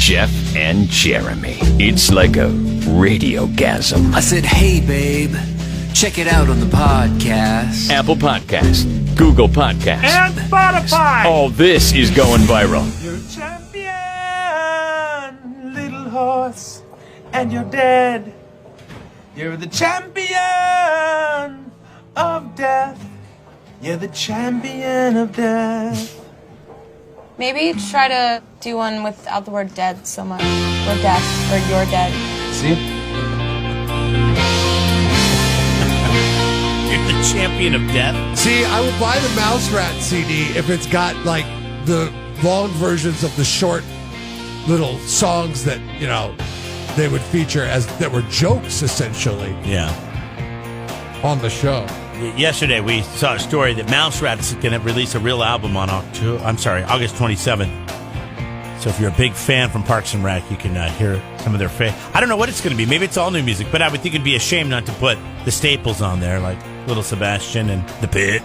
Jeff and Jeremy. It's like a radiogasm. I said, hey, babe, check it out on the podcast. Apple Podcast, Google Podcast, And Spotify. all this is going viral. You're a champion, little horse, and you're dead. You're the champion of death. You're the champion of death. Maybe try to do one without the word dead so much. Or death, or you're dead. See? You're the champion of death. See, I would buy the Mouse Rat CD if it's got like the long versions of the short little songs that, you know, they would feature as that were jokes essentially Yeah. on the show. Yesterday we saw a story that Mouse Rat's going to release a real album on August 27th. So if you're a big fan from Parks and Rec, you can hear some of their I don't know what it's going to be. Maybe it's all new music, but I would think it'd be a shame not to put the staples on there, like Little Sebastian and The Pit.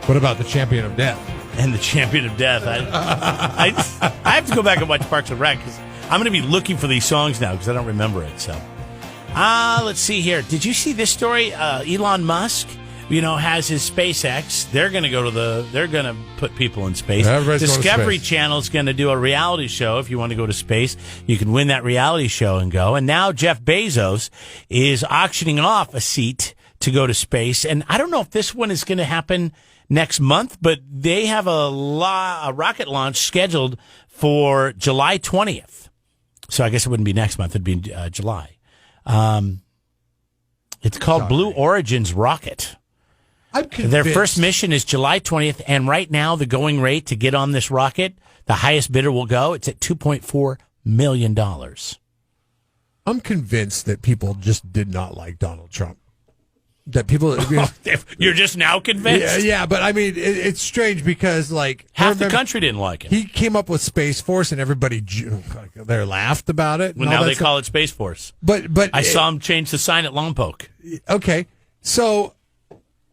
What about the Champion of Death? And the Champion of Death. I have to go back and watch Parks and Rec because I'm going to be looking for these songs now because I don't remember it. So, let's see here. Did you see this story? Elon Musk, has his SpaceX. They're going to put people in space. Everybody's going to Discovery space. Channel is going to do a reality show. If you want to go to space, you can win that reality show and go. And now Jeff Bezos is auctioning off a seat to go to space. And I don't know if this one is going to happen next month, but they have a rocket launch scheduled for July 20th. So I guess it wouldn't be next month. It'd be July. It's called Blue Origin's rocket. I'm convinced. Their first mission is July 20th, and right now the going rate to get on this rocket, the highest bidder will go. It's at $2.4 million. I'm convinced that people just did not like Donald Trump. That people, You're just now convinced? yeah, but I mean, it's strange because like Half the country didn't like it. He came up with Space Force, and everybody they laughed about it. Well, now they call it Space Force. But I saw him change the sign at Lompoc. Okay, so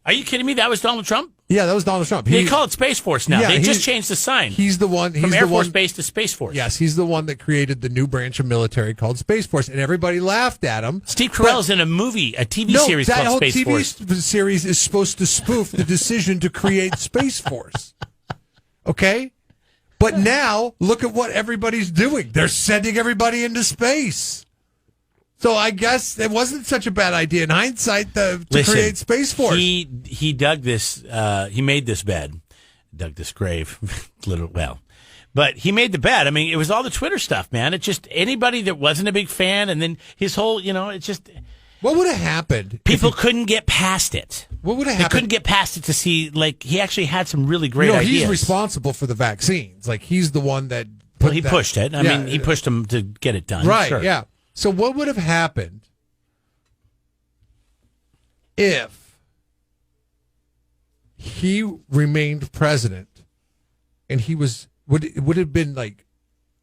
Are you kidding me? That was Donald Trump? yeah, that was Donald Trump. They call it Space Force now. Yeah, They just he's- changed the sign He's the one. He's from the Air Force one, Base to Space Force. Yes, he's the one that created the new branch of military called Space Force, and everybody laughed at him. Steve Carell's in a movie, a TV No, series that called whole Space TV Force. series is supposed to spoof the decision to create Space Force. Okay? But now, look at what everybody's doing. They're sending everybody into space. So I guess it wasn't such a bad idea in hindsight to Listen, create Space Force. He dug this. He made this bed, dug this grave. But he made the bed. I mean, it was all the Twitter stuff, man. It just anybody that wasn't a big fan, and then his whole, it's just What would have happened? people couldn't get past it. What would have They happened? couldn't get past it to see like he actually had some really great ideas. He's responsible for the vaccines. Like he's the one that Well, he pushed it. I Yeah. mean, he pushed him to get it done. Right, Sure. yeah. So what would have happened if he remained president and he was would it have been like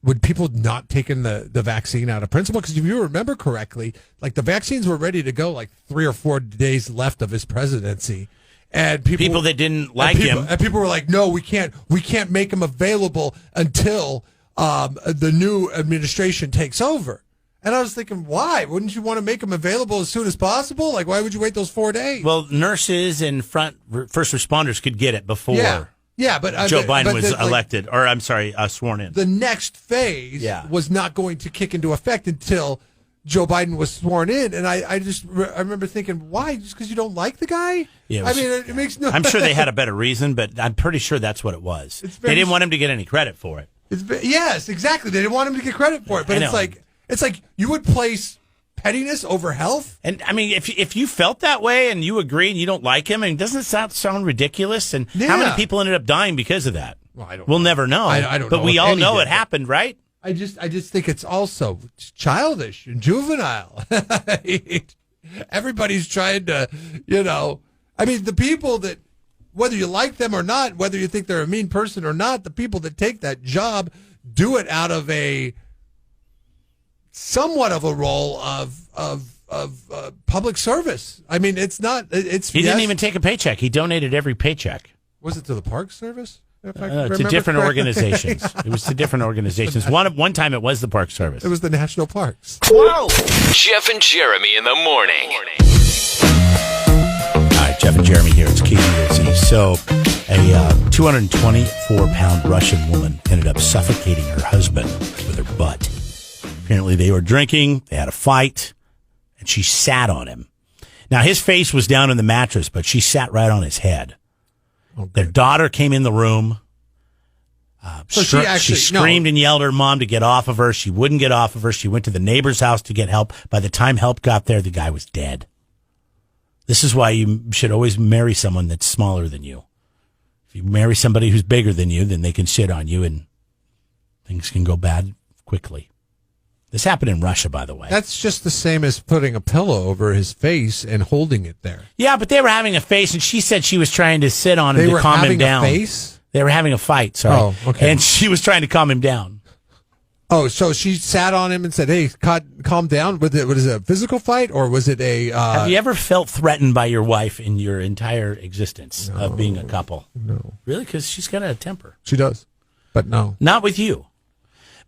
would people not taken the vaccine out of principle? Because if you remember correctly, like the vaccines were ready to go like 3 or 4 days left of his presidency. And People that didn't like him. and people were like, no, we can't make them available until the new administration takes over. And I was thinking, why? Wouldn't you want to make them available as soon as possible? Like, why would you wait those 4 days? Well, nurses and first responders could get it before yeah, but Joe Biden but was like, elected, or I'm sorry, sworn in. the next phase Yeah. was not going to kick into effect until Joe Biden was sworn in. And I remember thinking, why? Just because you don't like the guy? Yeah, it I was- mean, it makes no. I'm sure they had a better reason, but I'm pretty sure that's what it was. It's They very- didn't want him to get any credit for it. Yes, exactly. They didn't want him to get credit for it, but I know. it's like you would place pettiness over health. And I mean, if you felt that way and you agree and you don't like him, and doesn't it sound ridiculous? And how many Yeah. people ended up dying because of that? Well, I don't We'll know. never know. I don't but know we if all any know did. it happened, right? I just think it's also childish and juvenile. Everybody's trying to, I mean, the people that, whether you like them or not, whether you think they're a mean person or not, the people that take that job do it out of a somewhat of a role of public service. I mean, it's not. It's He didn't even take a paycheck. He donated every paycheck. Was it to the Park Service? If I To remember different correctly. organizations. It was to different organizations. One time it was the Park Service. It was the national parks. Jeff and Jeremy in the morning. All right, Jeff and Jeremy here. It's KDOZ. So, a 224-pound Russian woman ended up suffocating her husband with her butt. Apparently, they were drinking, they had a fight, and she sat on him. Now, his face was down in the mattress, but she sat right on his head. Their daughter came in the room. So she screamed and yelled at her mom to get off of her. She wouldn't get off of her. She went to the neighbor's house to get help. By the time help got there, the guy was dead. This is why you should always marry someone that's smaller than you. If you marry somebody who's bigger than you, then they can shit on you and things can go bad quickly. This happened in Russia, by the way. That's just the same as putting a pillow over his face and holding it there. Yeah, but they were having a face, and she said she was trying to sit on him They to were calm him having down. a face? They were having a fight, sorry. Oh, okay. And she was trying to calm him down. Oh, so she sat on him and said, "Hey, calm down." Was it a physical fight or was it a? Have you ever felt threatened by your wife in your entire existence of being a couple? No, Really? Because she's got a temper. she does, but no. Not with you.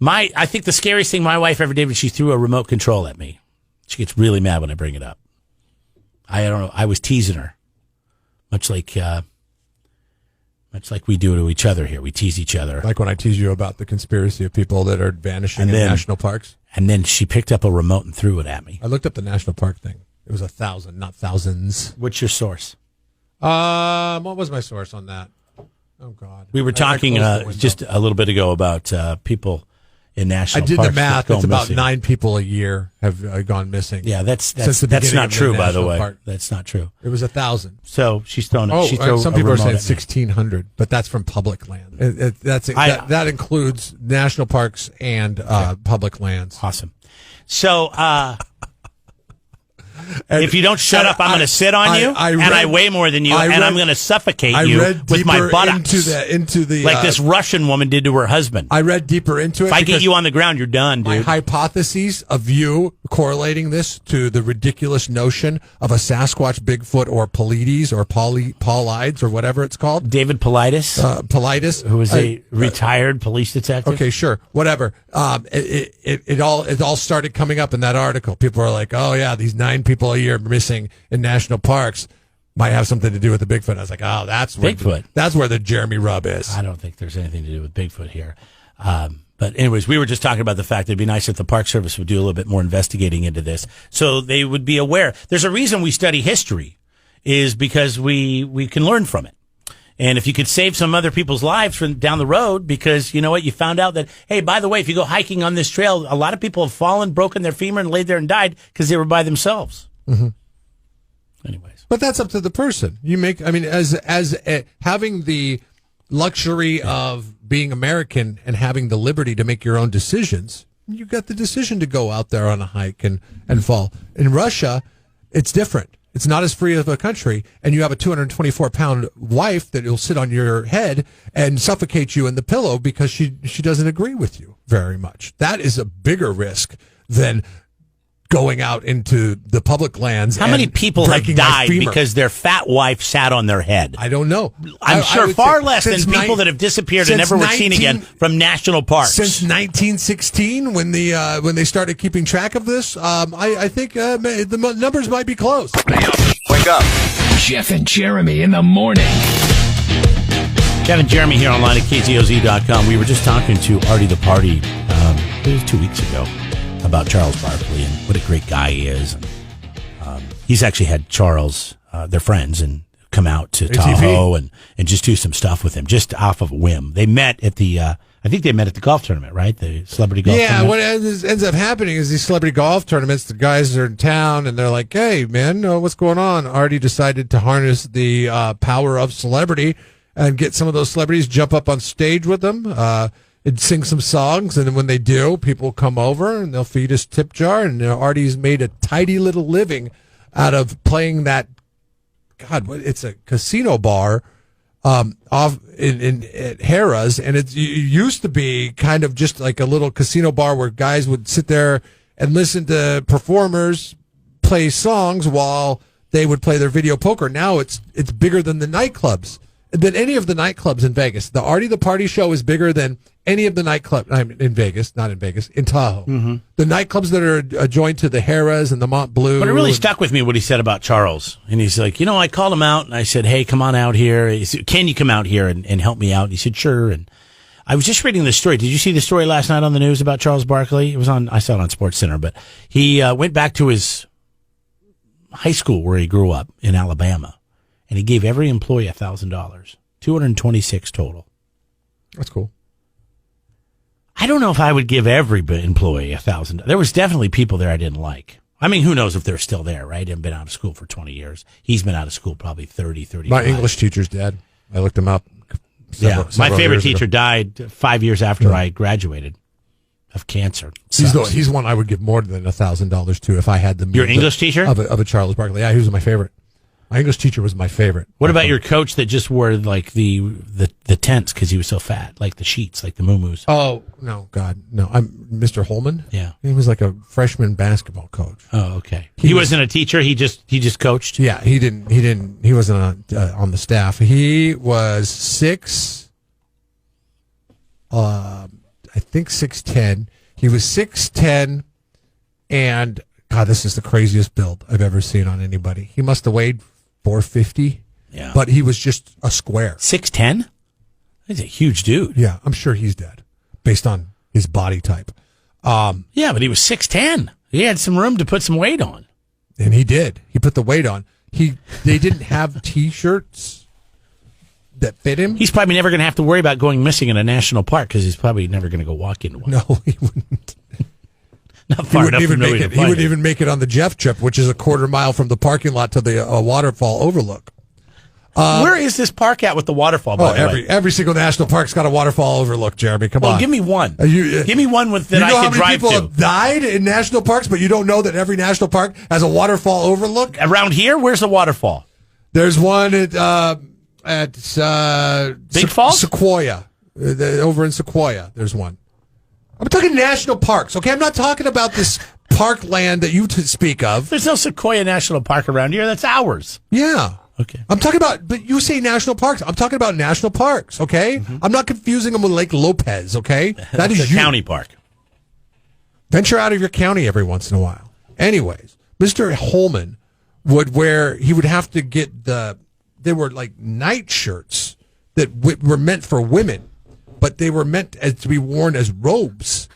I think the scariest thing my wife ever did was she threw a remote control at me. She gets really mad when I bring it up. I don't know. I was teasing her, much like we do to each other here. We tease each other. Like when I tease you about the conspiracy of people that are vanishing And in then- national parks. And then she picked up a remote and threw it at me. I looked up the national park thing. It was 1,000, not thousands. What's your source? What was my source on that? Oh God, We were I talking closed the window. just a little bit ago about people in I national did parks. the math. that go It's about missing. 9 people a year have gone missing. Yeah, Since that's the beginning not of the true, by the national way. park. That's not true. It was 1,000. So she's thrown. Oh, she threw some a people are remote saying at me. 1,600, but that's from public land. That includes national parks and public lands. Awesome. So, if you don't shut up, I'm going to sit on you, and I weigh more than you, and I'm going to suffocate you with my buttocks, into the like this Russian woman did to her husband. I read deeper into it. If I get because you on the ground, you're done, my dude. hypotheses of you correlating this to the ridiculous notion of a Sasquatch, Bigfoot, or Pleiades, or Paulides, or whatever it's called. David Politis, Paulides, who was a retired police detective. Okay, sure, whatever. It all started coming up in that article. People are like, "Oh yeah, these 9 people a year missing in national parks might have something to do with the Bigfoot." I was like, "Oh, that's where Bigfoot. That's where the Jeremy rub is." I don't think there's anything to do with Bigfoot here. But anyways, we were just talking about the fact that it'd be nice if the Park Service would do a little bit more investigating into this, so they would be aware. There's a reason we study history, is because we can learn from it. And if you could save some other people's lives from down the road, because you know what, you found out that, hey, by the way, if you go hiking on this trail, a lot of people have fallen, broken their femur, and laid there and died because they were by themselves. Mm-hmm. Anyways, but that's up to the person. Having the luxury of being American and having the liberty to make your own decisions, you got the decision to go out there on a hike and fall. In Russia, it's different. It's not as free of a country, and you have a 224-pound wife that will sit on your head and suffocate you in the pillow because she doesn't agree with you very much. That is a bigger risk than going out into the public lands. how many people have breaking my died femur. because their fat wife sat on their head? I don't know. I'm I sure would far say less than since people that have disappeared and never were seen again from national parks. Since 1916, when they started keeping track of this, I think the numbers might be close. Wake up. Jeff and Jeremy in the morning. Kevin Jeremy here online at KTOZ.com. We were just talking to Artie the Party, it was 2 weeks ago, about Charles Barkley and what a great guy he is. He's actually had Charles, their friends, and come out to Tahoe and just do some stuff with him, just off of a whim. They met at the, I think they met at the golf tournament, right? The celebrity golf tournament. What ends up happening is these celebrity golf tournaments, the guys are in town and they're like, "Hey, man, what's going on?" Artie decided to harness the power of celebrity and get some of those celebrities jump up on stage with them and sing some songs. And then when they do, people come over and they'll feed us tip jar. And Artie's made a tidy little living out of playing that. God, it's a casino bar off at Harrah's, and it used to be kind of just like a little casino bar where guys would sit there and listen to performers play songs while they would play their video poker. Now it's bigger than the nightclubs than any of the nightclubs in Vegas. The Artie the Party show is bigger than any of the nightclubs in Vegas, not in Vegas, in Tahoe. Mm-hmm. The nightclubs that are adjoined to the Harrah's and the Mont Bleu. But it really stuck with me what he said about Charles. And he's like, I called him out and I said, hey, come on out here. He said, can you come out here and help me out? And he said, sure. And I was just reading the story. Did you see the story last night on the news about Charles Barkley? I saw it on SportsCenter, but he went back to his high school where he grew up in Alabama, and he gave every employee $1,000, $226 total. That's cool. I don't know if I would give every employee $1,000. There was definitely people there I didn't like. I mean, who knows if they're still there, right? They've been out of school for 20 years. He's been out of school probably 30, 35. My English teacher's dead. I looked him up. My favorite teacher died 5 years after I graduated of cancer. He's one I would give more than $1,000 to if I had the means. Your English teacher? Of a Charles Barkley. Yeah, he was my favorite. My English teacher was my favorite. What about your coach that just wore like the tents because he was so fat, like the sheets, like the muumuus? Oh no, God, no! I'm Mr. Holman. Yeah, he was like a freshman basketball coach. Oh, okay. He wasn't a teacher. He just coached. Yeah, he didn't. He wasn't on the staff. He was 6. I think 6'10". He was 6'10", and God, this is the craziest build I've ever seen on anybody. He must have weighed 450. Yeah, but he was just a square. 6'10". He's a huge dude. Yeah, I'm sure he's dead based on his body type. Yeah, but he was 6'10". He had some room to put some weight on, and he did. He put the weight on. They didn't have T-shirts that fit him. He's probably never going to have to worry about going missing in a national park because he's probably never going to go walk into one. No, he wouldn't. Not far enough from make it. He wouldn't even make it on the Jeff trip, which is a quarter mile from the parking lot to the waterfall overlook. Where is this park at with the waterfall? By the way? Every single national park's got a waterfall overlook. Jeremy, come on. Give me one. Give me one that I can drive to. You know how many people have died in national parks, but you don't know that every national park has a waterfall overlook? Around here, where's the waterfall? There's one at Big Falls, Sequoia, over in Sequoia. There's one. I'm talking national parks, okay? I'm not talking about this parkland that you speak of. There's no Sequoia National Park around here. That's ours. Yeah. Okay. I'm talking about, but you say national parks. I'm talking about national parks, okay? Mm-hmm. I'm not confusing them with Lake Lopez, okay? That is a county park. Venture out of your county every once in a while. Anyways, Mr. Holman would have to get they were like night shirts that were meant for women, but they were meant to be worn as robes.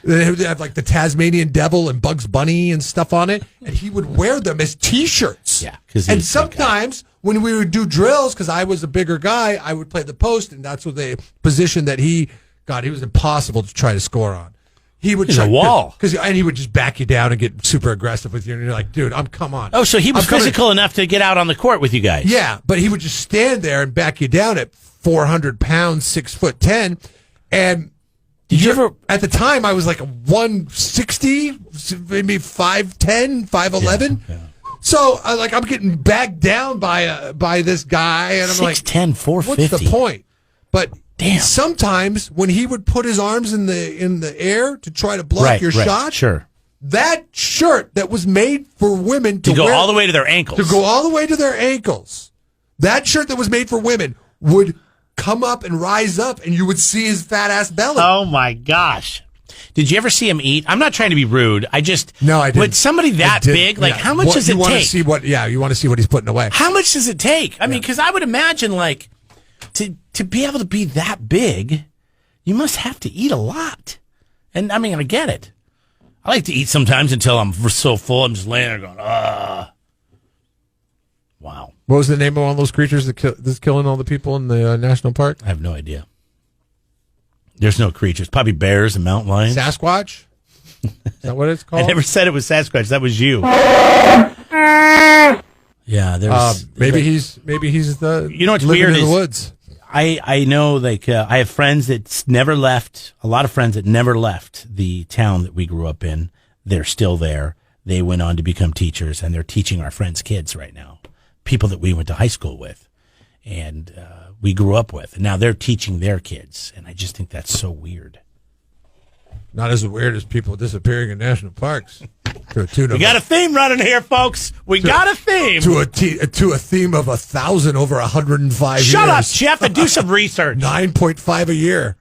They have like the Tasmanian Devil and Bugs Bunny and stuff on it, and he would wear them as T-shirts. Yeah, and sometimes when we would do drills, because I was a bigger guy, I would play the post, and that's what the position that he was impossible to try to score on. He would a wall, and he would just back you down and get super aggressive with you, and you're like, dude, come on. Oh, so he was physical enough to get out on the court with you guys? Yeah, but he would just stand there and back you down at 400 pounds, 6'10", and. Did you ever? At the time, I was like a 160, maybe 5'10", 5'11". Yeah. So, I'm getting backed down by this guy, and I'm 6'10", 450. What's the point? But damn, sometimes when he would put his arms in the air to try to block your shot, sure, that shirt that was made for women to go all the way to their ankles, that shirt that was made for women would come up and rise up, and you would see his fat ass belly. Oh my gosh! Did you ever see him eat? I'm not trying to be rude. I didn't. With somebody that big, like how much does it take? You want to see what he's putting away. How much does it take? I mean, because I would imagine like to be able to be that big, you must have to eat a lot. And I mean, I get it. I like to eat sometimes until I'm so full, I'm just laying there going, Wow. What was the name of all those creatures that's killing all the people in the national park? I have no idea. There's no creatures. Probably bears and mountain lions. Sasquatch? Is that what it's called? I never said it was Sasquatch. That was you. Yeah, there's. Maybe he's the. You know what's weird in is the woods. I know I have friends that never left. A lot of friends that never left the town that we grew up in. They're still there. They went on to become teachers, and they're teaching our friends' kids right now. People that we went to high school with and we grew up with. And now they're teaching their kids. And I just think that's so weird. Not as weird as people disappearing in national parks. We got a theme running here, folks. We got a theme. To a theme of 1,000 over 105 years. Shut up, Jeff, and do some research. 9.5 a year.